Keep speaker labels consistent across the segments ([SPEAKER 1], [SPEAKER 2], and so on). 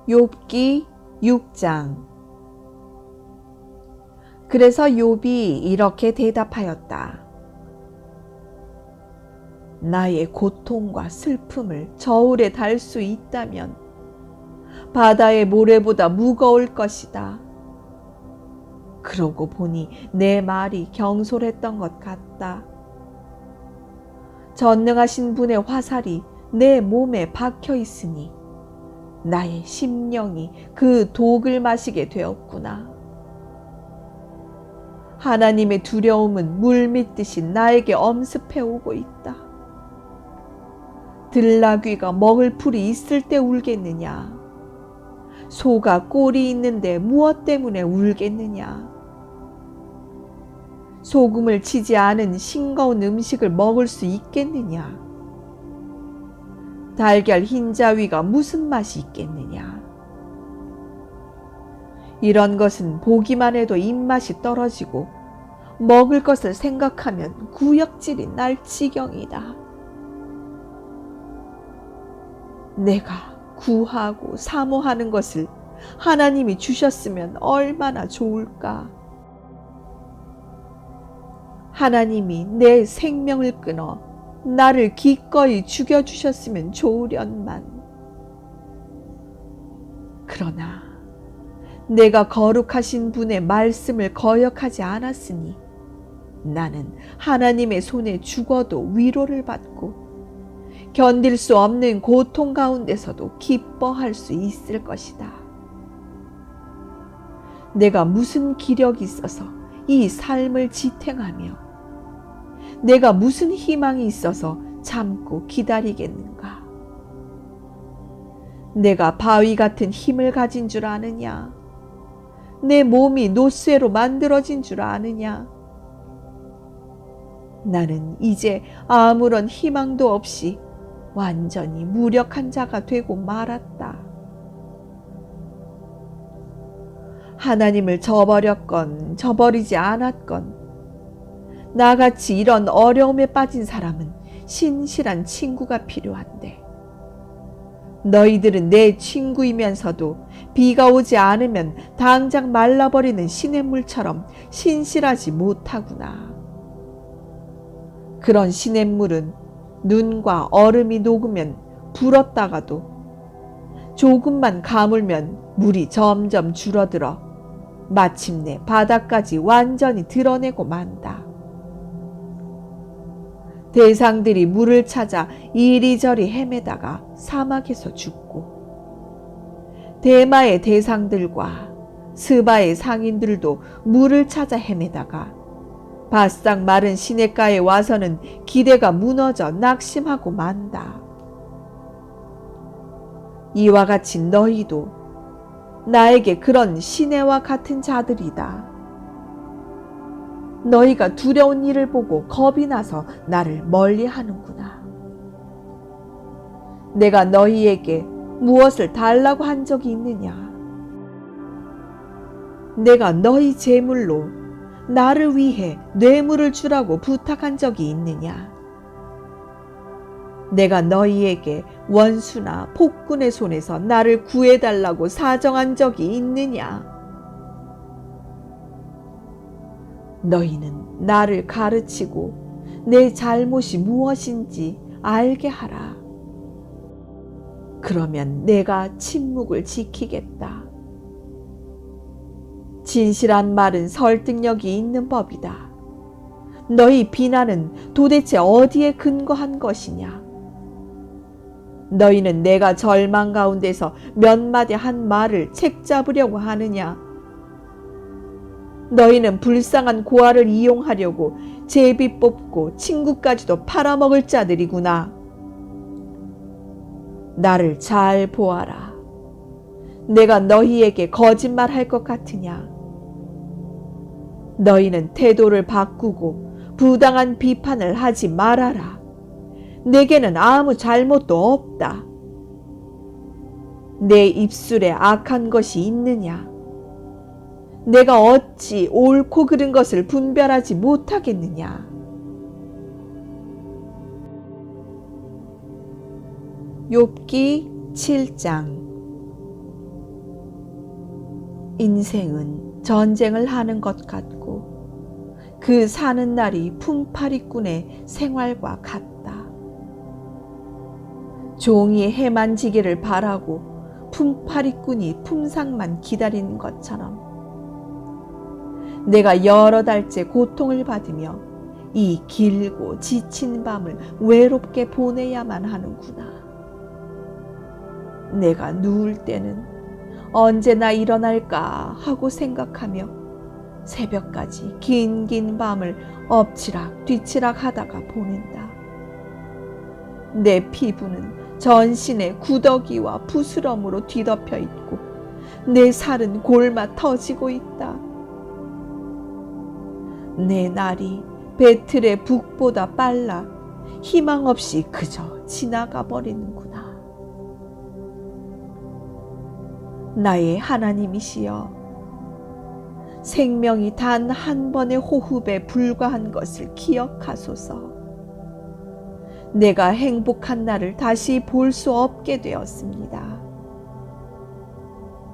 [SPEAKER 1] 욥기 6장. 그래서 욥이 이렇게 대답하였다. 나의 고통과 슬픔을 저울에 달 수 있다면 바다의 모래보다 무거울 것이다. 그러고 보니 내 말이 경솔했던 것 같다. 전능하신 분의 화살이 내 몸에 박혀 있으니 나의 심령이 그 독을 마시게 되었구나. 하나님의 두려움은 물밀듯이 나에게 엄습해 오고 있다. 들나귀가 먹을 풀이 있을 때 울겠느냐? 소가 꼴이 있는데 무엇 때문에 울겠느냐? 소금을 치지 않은 싱거운 음식을 먹을 수 있겠느냐? 달걀 흰자위가 무슨 맛이 있겠느냐? 이런 것은 보기만 해도 입맛이 떨어지고 먹을 것을 생각하면 구역질이 날 지경이다. 내가 구하고 사모하는 것을 하나님이 주셨으면 얼마나 좋을까? 하나님이 내 생명을 끊어 나를 기꺼이 죽여주셨으면 좋으련만. 그러나 내가 거룩하신 분의 말씀을 거역하지 않았으니 나는 하나님의 손에 죽어도 위로를 받고 견딜 수 없는 고통 가운데서도 기뻐할 수 있을 것이다. 내가 무슨 기력이 있어서 이 삶을 지탱하며 내가 무슨 희망이 있어서 참고 기다리겠는가? 내가 바위 같은 힘을 가진 줄 아느냐? 내 몸이 노쇠로 만들어진 줄 아느냐? 나는 이제 아무런 희망도 없이 완전히 무력한 자가 되고 말았다. 하나님을 저버렸건 저버리지 않았건 나같이 이런 어려움에 빠진 사람은 신실한 친구가 필요한데 너희들은 내 친구이면서도 비가 오지 않으면 당장 말라버리는 시냇물처럼 신실하지 못하구나. 그런 시냇물은 눈과 얼음이 녹으면 불었다가도 조금만 가물면 물이 점점 줄어들어 마침내 바닥까지 완전히 드러내고 만다. 대상들이 물을 찾아 이리저리 헤매다가 사막에서 죽고 대마의 대상들과 스바의 상인들도 물을 찾아 헤매다가 바싹 마른 시냇가에 와서는 기대가 무너져 낙심하고 만다. 이와 같이 너희도 나에게 그런 시내와 같은 자들이다. 너희가 두려운 일을 보고 겁이 나서 나를 멀리하는구나. 내가 너희에게 무엇을 달라고 한 적이 있느냐? 내가 너희 재물로 나를 위해 뇌물을 주라고 부탁한 적이 있느냐? 내가 너희에게 원수나 폭군의 손에서 나를 구해달라고 사정한 적이 있느냐? 너희는 나를 가르치고 내 잘못이 무엇인지 알게 하라. 그러면 내가 침묵을 지키겠다. 진실한 말은 설득력이 있는 법이다. 너희 비난은 도대체 어디에 근거한 것이냐? 너희는 내가 절망 가운데서 몇 마디 한 말을 책잡으려고 하느냐? 너희는 불쌍한 고아를 이용하려고 제비 뽑고 친구까지도 팔아먹을 자들이구나. 나를 잘 보아라. 내가 너희에게 거짓말할 것 같으냐? 너희는 태도를 바꾸고 부당한 비판을 하지 말아라. 내게는 아무 잘못도 없다. 내 입술에 악한 것이 있느냐? 내가 어찌 옳고 그른 것을 분별하지 못하겠느냐? 욥기 7장. 인생은 전쟁을 하는 것 같고 그 사는 날이 품팔이꾼의 생활과 같다. 종이 해만 지기를 바라고 품팔이꾼이 품상만 기다리는 것처럼 내가 여러 달째 고통을 받으며 이 길고 지친 밤을 외롭게 보내야만 하는구나. 내가 누울 때는 언제나 일어날까 하고 생각하며 새벽까지 긴 밤을 엎치락 뒤치락 하다가 보낸다. 내 피부는 전신에 구더기와 부스럼으로 뒤덮여 있고 내 살은 골마 터지고 있다. 내 날이 배틀의 북보다 빨라 희망 없이 그저 지나가 버리는구나. 나의 하나님이시여, 생명이 단 한 번의 호흡에 불과한 것을 기억하소서. 내가 행복한 날을 다시 볼 수 없게 되었습니다.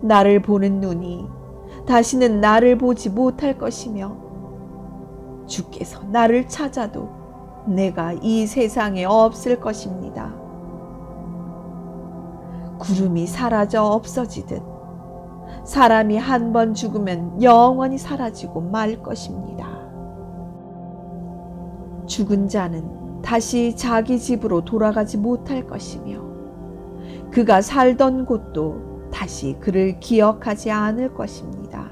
[SPEAKER 1] 나를 보는 눈이 다시는 나를 보지 못할 것이며 주께서 나를 찾아도 내가 이 세상에 없을 것입니다. 구름이 사라져 없어지듯 사람이 한 번 죽으면 영원히 사라지고 말 것입니다. 죽은 자는 다시 자기 집으로 돌아가지 못할 것이며 그가 살던 곳도 다시 그를 기억하지 않을 것입니다.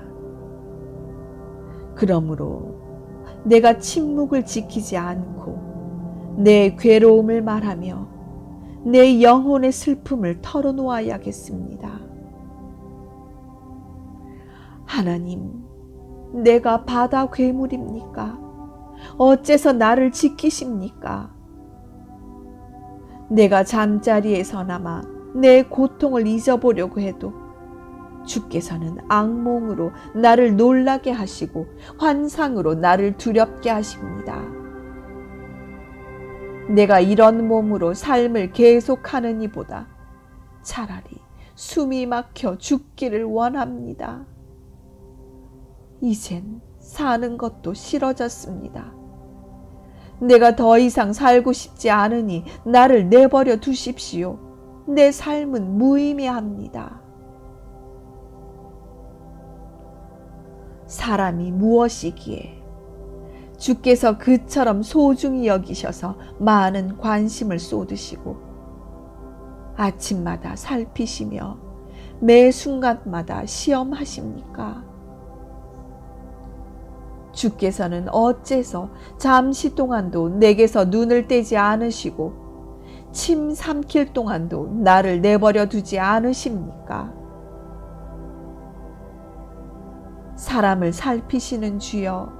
[SPEAKER 1] 그러므로 내가 침묵을 지키지 않고 내 괴로움을 말하며 내 영혼의 슬픔을 털어놓아야겠습니다. 하나님, 내가 바다 괴물입니까? 어째서 나를 지키십니까? 내가 잠자리에서나마 내 고통을 잊어보려고 해도 주께서는 악몽으로 나를 놀라게 하시고 환상으로 나를 두렵게 하십니다. 내가 이런 몸으로 삶을 계속하는 이보다 차라리 숨이 막혀 죽기를 원합니다. 이젠 사는 것도 싫어졌습니다. 내가 더 이상 살고 싶지 않으니 나를 내버려 두십시오. 내 삶은 무의미합니다. 사람이 무엇이기에 주께서 그처럼 소중히 여기셔서 많은 관심을 쏟으시고 아침마다 살피시며 매 순간마다 시험하십니까? 주께서는 어째서 잠시 동안도 내게서 눈을 떼지 않으시고 침 삼킬 동안도 나를 내버려 두지 않으십니까? 사람을 살피시는 주여,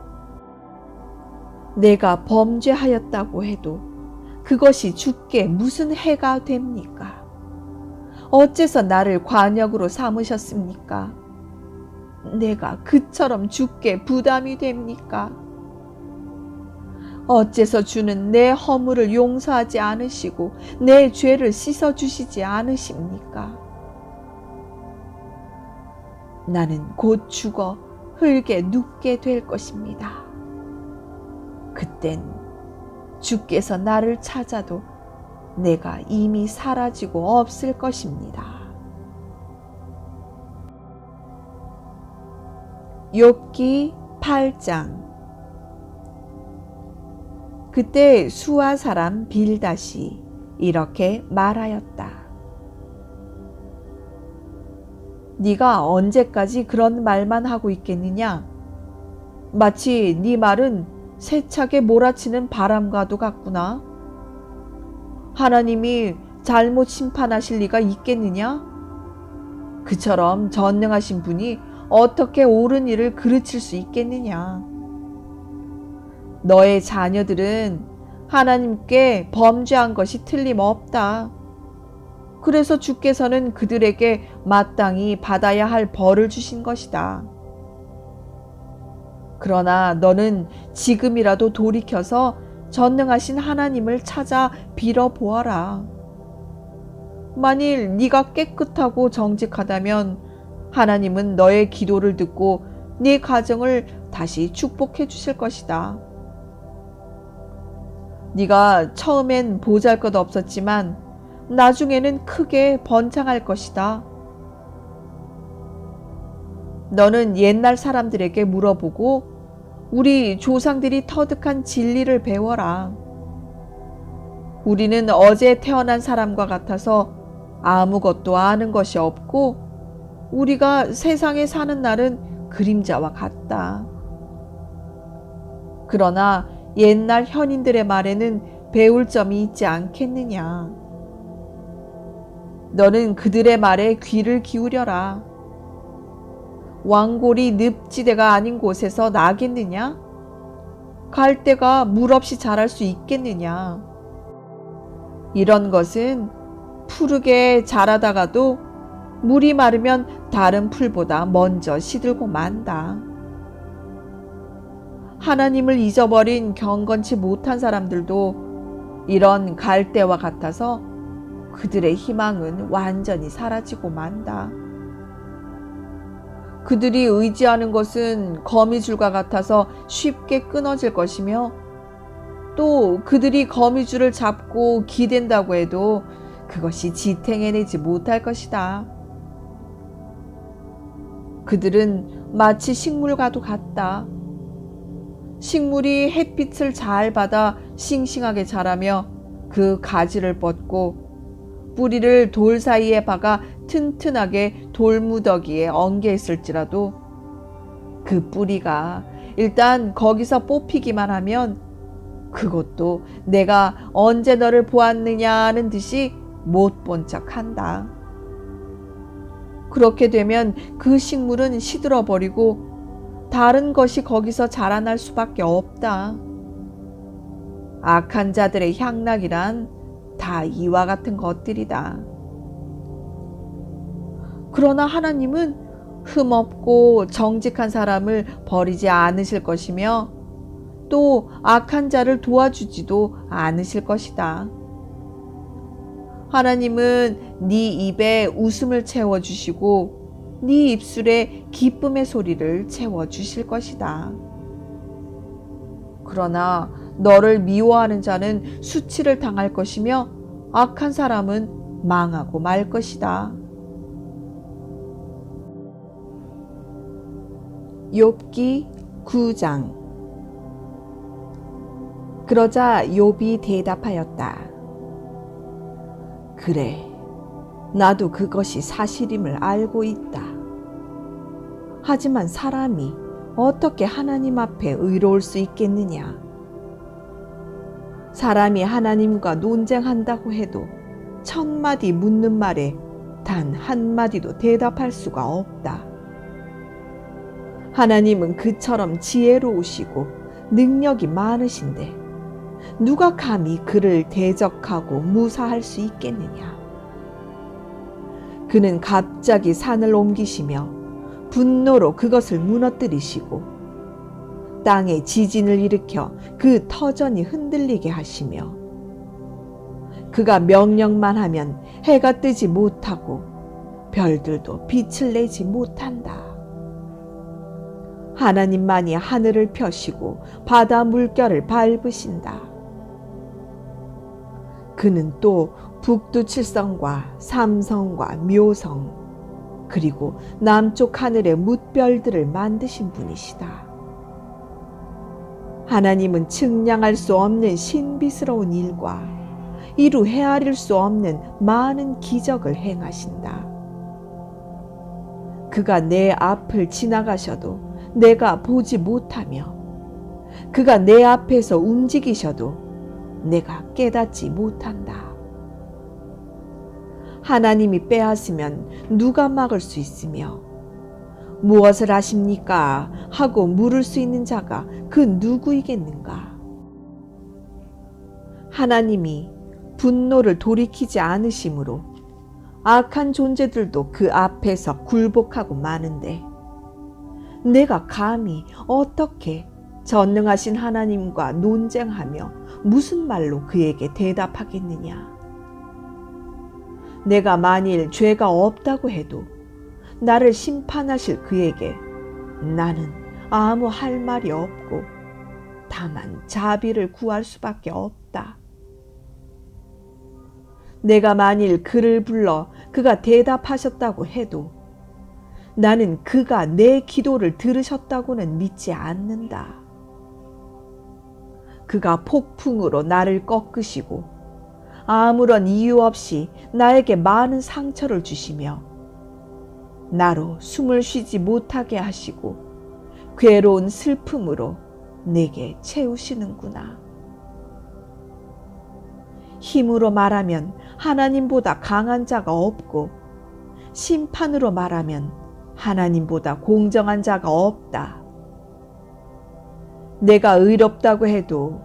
[SPEAKER 1] 내가 범죄하였다고 해도 그것이 주께 무슨 해가 됩니까? 어째서 나를 관역으로 삼으셨습니까? 내가 그처럼 주께 부담이 됩니까? 어째서 주는 내 허물을 용서하지 않으시고 내 죄를 씻어주시지 않으십니까? 나는 곧 죽어 흙에 눕게 될 것입니다. 그땐 주께서 나를 찾아도 내가 이미 사라지고 없을 것입니다. 욥기 8장. 그때 수아 사람 빌닷이 이렇게 말하였다. 네가 언제까지 그런 말만 하고 있겠느냐? 마치 네 말은 세차게 몰아치는 바람과도 같구나. 하나님이 잘못 심판하실 리가 있겠느냐? 그처럼 전능하신 분이 어떻게 옳은 일을 그르칠 수 있겠느냐? 너의 자녀들은 하나님께 범죄한 것이 틀림없다. 그래서 주께서는 그들에게 마땅히 받아야 할 벌을 주신 것이다. 그러나 너는 지금이라도 돌이켜서 전능하신 하나님을 찾아 빌어보아라. 만일 네가 깨끗하고 정직하다면 하나님은 너의 기도를 듣고 네 가정을 다시 축복해 주실 것이다. 네가 처음엔 보잘것없었지만 나중에는 크게 번창할 것이다. 너는 옛날 사람들에게 물어보고 우리 조상들이 터득한 진리를 배워라. 우리는 어제 태어난 사람과 같아서 아무것도 아는 것이 없고 우리가 세상에 사는 날은 그림자와 같다. 그러나 옛날 현인들의 말에는 배울 점이 있지 않겠느냐. 너는 그들의 말에 귀를 기울여라. 왕골이 늪지대가 아닌 곳에서 나겠느냐? 갈대가 물 없이 자랄 수 있겠느냐? 이런 것은 푸르게 자라다가도 물이 마르면 다른 풀보다 먼저 시들고 만다. 하나님을 잊어버린 경건치 못한 사람들도 이런 갈대와 같아서 그들의 희망은 완전히 사라지고 만다. 그들이 의지하는 것은 거미줄과 같아서 쉽게 끊어질 것이며 또 그들이 거미줄을 잡고 기댄다고 해도 그것이 지탱해내지 못할 것이다. 그들은 마치 식물과도 같다. 식물이 햇빛을 잘 받아 싱싱하게 자라며 그 가지를 뻗고 뿌리를 돌 사이에 박아 튼튼하게 돌무더기에 엉겨 있을지라도 그 뿌리가 일단 거기서 뽑히기만 하면 그것도 내가 언제 너를 보았느냐는 듯이 못 본 척한다. 그렇게 되면 그 식물은 시들어버리고 다른 것이 거기서 자라날 수밖에 없다. 악한 자들의 향락이란 다 이와 같은 것들이다. 그러나 하나님은 흠없고 정직한 사람을 버리지 않으실 것이며 또 악한 자를 도와주지도 않으실 것이다. 하나님은 네 입에 웃음을 채워주시고 네 입술에 기쁨의 소리를 채워주실 것이다. 그러나 너를 미워하는 자는 수치를 당할 것이며 악한 사람은 망하고 말 것이다. 욥기 9장. 그러자 욥이 대답하였다. 그래, 나도 그것이 사실임을 알고 있다. 하지만 사람이 어떻게 하나님 앞에 의로울 수 있겠느냐? 사람이 하나님과 논쟁한다고 해도 1000마디 묻는 말에 단 한마디도 대답할 수가 없다. 하나님은 그처럼 지혜로우시고 능력이 많으신데 누가 감히 그를 대적하고 무사할 수 있겠느냐? 그는 갑자기 산을 옮기시며 분노로 그것을 무너뜨리시고 땅에 지진을 일으켜 그 터전이 흔들리게 하시며 그가 명령만 하면 해가 뜨지 못하고 별들도 빛을 내지 못한다. 하나님만이 하늘을 펴시고 바다 물결을 밟으신다. 그는 또 북두칠성과 삼성과 묘성 그리고 남쪽 하늘의 뭇별들을 만드신 분이시다. 하나님은 측량할 수 없는 신비스러운 일과 이루 헤아릴 수 없는 많은 기적을 행하신다. 그가 내 앞을 지나가셔도 내가 보지 못하며 그가 내 앞에서 움직이셔도 내가 깨닫지 못한다. 하나님이 빼앗으면 누가 막을 수 있으며 무엇을 하십니까? 하고 물을 수 있는 자가 그 누구이겠는가? 하나님이 분노를 돌이키지 않으심으로 악한 존재들도 그 앞에서 굴복하고 마는데 내가 감히 어떻게 전능하신 하나님과 논쟁하며 무슨 말로 그에게 대답하겠느냐? 내가 만일 죄가 없다고 해도 나를 심판하실 그에게 나는 아무 할 말이 없고 다만 자비를 구할 수밖에 없다. 내가 만일 그를 불러 그가 대답하셨다고 해도 나는 그가 내 기도를 들으셨다고는 믿지 않는다. 그가 폭풍으로 나를 꺾으시고 아무런 이유 없이 나에게 많은 상처를 주시며 나로 숨을 쉬지 못하게 하시고 괴로운 슬픔으로 내게 채우시는구나. 힘으로 말하면 하나님보다 강한 자가 없고 심판으로 말하면 하나님보다 공정한 자가 없다. 내가 의롭다고 해도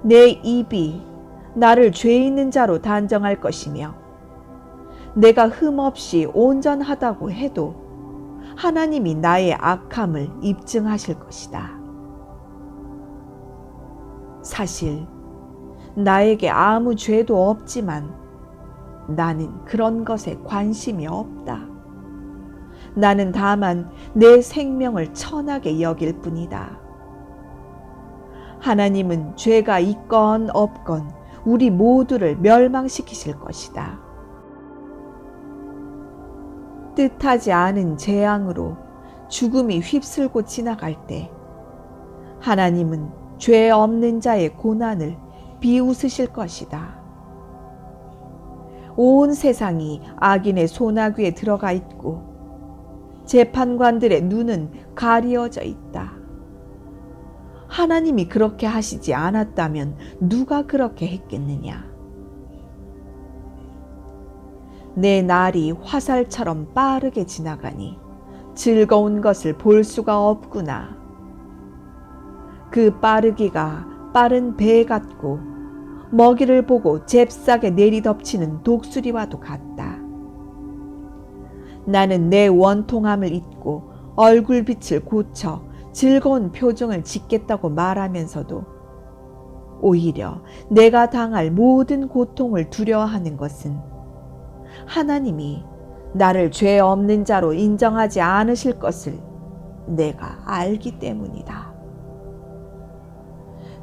[SPEAKER 1] 내 입이 나를 죄 있는 자로 단정할 것이며 내가 흠없이 온전하다고 해도 하나님이 나의 악함을 입증하실 것이다. 사실 나에게 아무 죄도 없지만 나는 그런 것에 관심이 없다. 나는 다만 내 생명을 천하게 여길 뿐이다. 하나님은 죄가 있건 없건 우리 모두를 멸망시키실 것이다. 뜻하지 않은 재앙으로 죽음이 휩쓸고 지나갈 때 하나님은 죄 없는 자의 고난을 비웃으실 것이다. 온 세상이 악인의 소나귀에 들어가 있고 재판관들의 눈은 가리어져 있다. 하나님이 그렇게 하시지 않았다면 누가 그렇게 했겠느냐? 내 날이 화살처럼 빠르게 지나가니 즐거운 것을 볼 수가 없구나. 그 빠르기가 빠른 배 같고 먹이를 보고 잽싸게 내리덮치는 독수리와도 같다. 나는 내 원통함을 잊고 얼굴빛을 고쳐 즐거운 표정을 짓겠다고 말하면서도 오히려 내가 당할 모든 고통을 두려워하는 것은 하나님이 나를 죄 없는 자로 인정하지 않으실 것을 내가 알기 때문이다.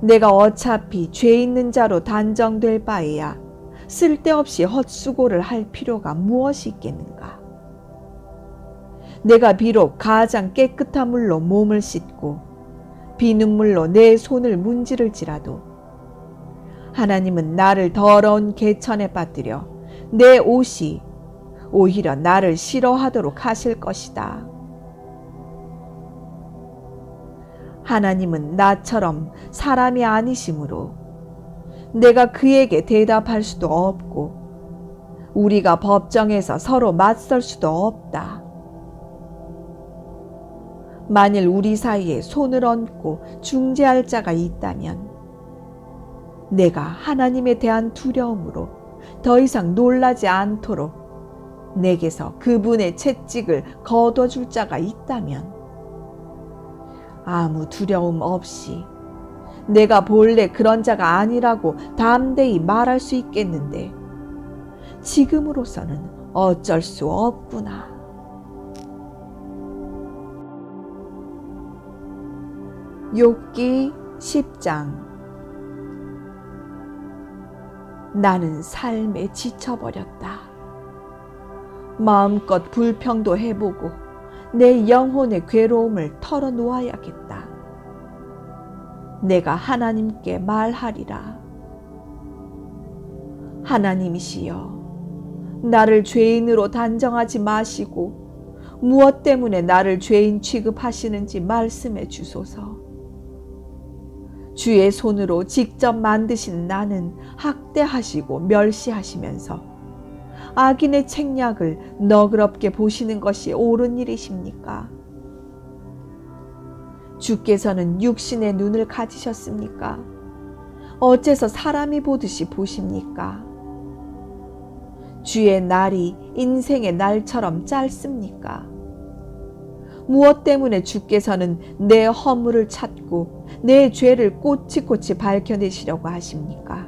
[SPEAKER 1] 내가 어차피 죄 있는 자로 단정될 바에야 쓸데없이 헛수고를 할 필요가 무엇이 있겠는가? 내가 비록 가장 깨끗한 물로 몸을 씻고 비눗물로 내 손을 문지를지라도 하나님은 나를 더러운 개천에 빠뜨려 내 옷이 오히려 나를 싫어하도록 하실 것이다. 하나님은 나처럼 사람이 아니시므로 내가 그에게 대답할 수도 없고 우리가 법정에서 서로 맞설 수도 없다. 만일 우리 사이에 손을 얹고 중재할 자가 있다면 내가 하나님에 대한 두려움으로 더 이상 놀라지 않도록 내게서 그분의 채찍을 거둬줄 자가 있다면 아무 두려움 없이 내가 본래 그런 자가 아니라고 담대히 말할 수 있겠는데 지금으로서는 어쩔 수 없구나. 욥기 10장. 나는 삶에 지쳐버렸다. 마음껏 불평도 해보고 내 영혼의 괴로움을 털어놓아야겠다. 내가 하나님께 말하리라. 하나님이시여, 나를 죄인으로 단정하지 마시고 무엇 때문에 나를 죄인 취급하시는지 말씀해 주소서. 주의 손으로 직접 만드신 나는 학대하시고 멸시하시면서 악인의 책략을 너그럽게 보시는 것이 옳은 일이십니까? 주께서는 육신의 눈을 가지셨습니까? 어째서 사람이 보듯이 보십니까? 주의 날이 인생의 날처럼 짧습니까? 무엇 때문에 주께서는 내 허물을 찾고 내 죄를 꼬치꼬치 밝혀내시려고 하십니까?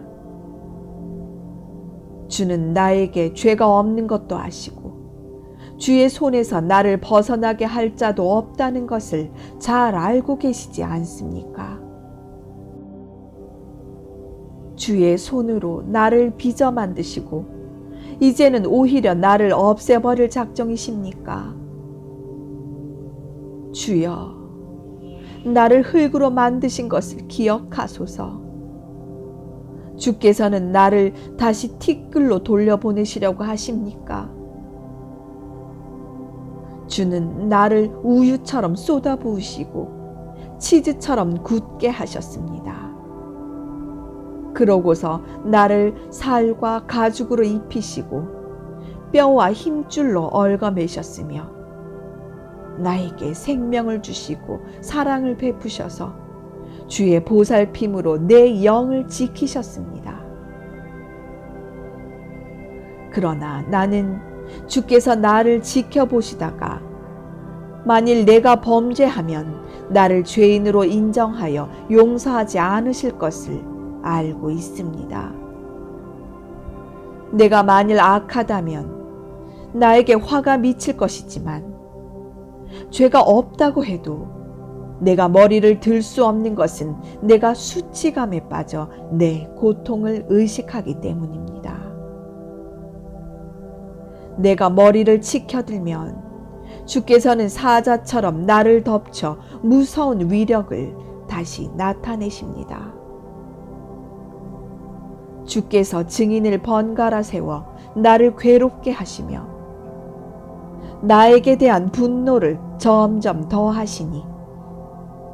[SPEAKER 1] 주는 나에게 죄가 없는 것도 아시고 주의 손에서 나를 벗어나게 할 자도 없다는 것을 잘 알고 계시지 않습니까? 주의 손으로 나를 빚어 만드시고 이제는 오히려 나를 없애버릴 작정이십니까? 주여, 나를 흙으로 만드신 것을 기억하소서. 주께서는 나를 다시 티끌로 돌려보내시려고 하십니까? 주는 나를 우유처럼 쏟아부으시고 치즈처럼 굳게 하셨습니다. 그러고서 나를 살과 가죽으로 입히시고 뼈와 힘줄로 얽어매셨으며 나에게 생명을 주시고 사랑을 베푸셔서 주의 보살핌으로 내 영을 지키셨습니다. 그러나 나는 주께서 나를 지켜보시다가 만일 내가 범죄하면 나를 죄인으로 인정하여 용서하지 않으실 것을 알고 있습니다. 내가 만일 악하다면 나에게 화가 미칠 것이지만 죄가 없다고 해도 내가 머리를 들 수 없는 것은 내가 수치감에 빠져 내 고통을 의식하기 때문입니다. 내가 머리를 치켜들면 주께서는 사자처럼 나를 덮쳐 무서운 위력을 다시 나타내십니다. 주께서 증인을 번갈아 세워 나를 괴롭게 하시며 나에게 대한 분노를 점점 더하시니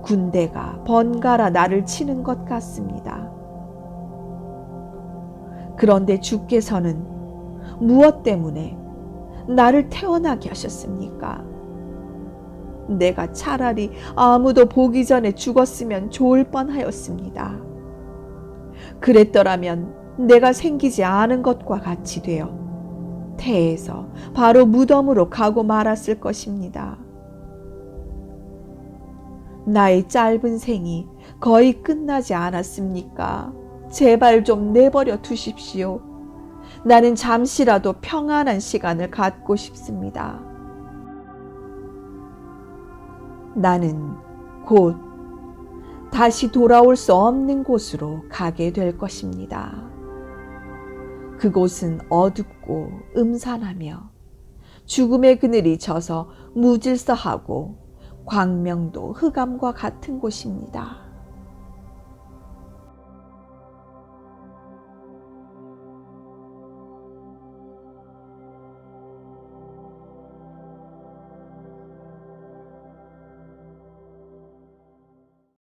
[SPEAKER 1] 군대가 번갈아 나를 치는 것 같습니다. 그런데 주께서는 무엇 때문에 나를 태어나게 하셨습니까? 내가 차라리 아무도 보기 전에 죽었으면 좋을 뻔하였습니다. 그랬더라면 내가 생기지 않은 것과 같이 되어 태에서 바로 무덤으로 가고 말았을 것입니다. 나의 짧은 생이 거의 끝나지 않았습니까? 제발 좀 내버려 두십시오. 나는 잠시라도 평안한 시간을 갖고 싶습니다. 나는 곧 다시 돌아올 수 없는 곳으로 가게 될 것입니다. 그곳은 어둡고 음산하며 죽음의 그늘이 져서 무질서하고 광명도 흑암과 같은 곳입니다.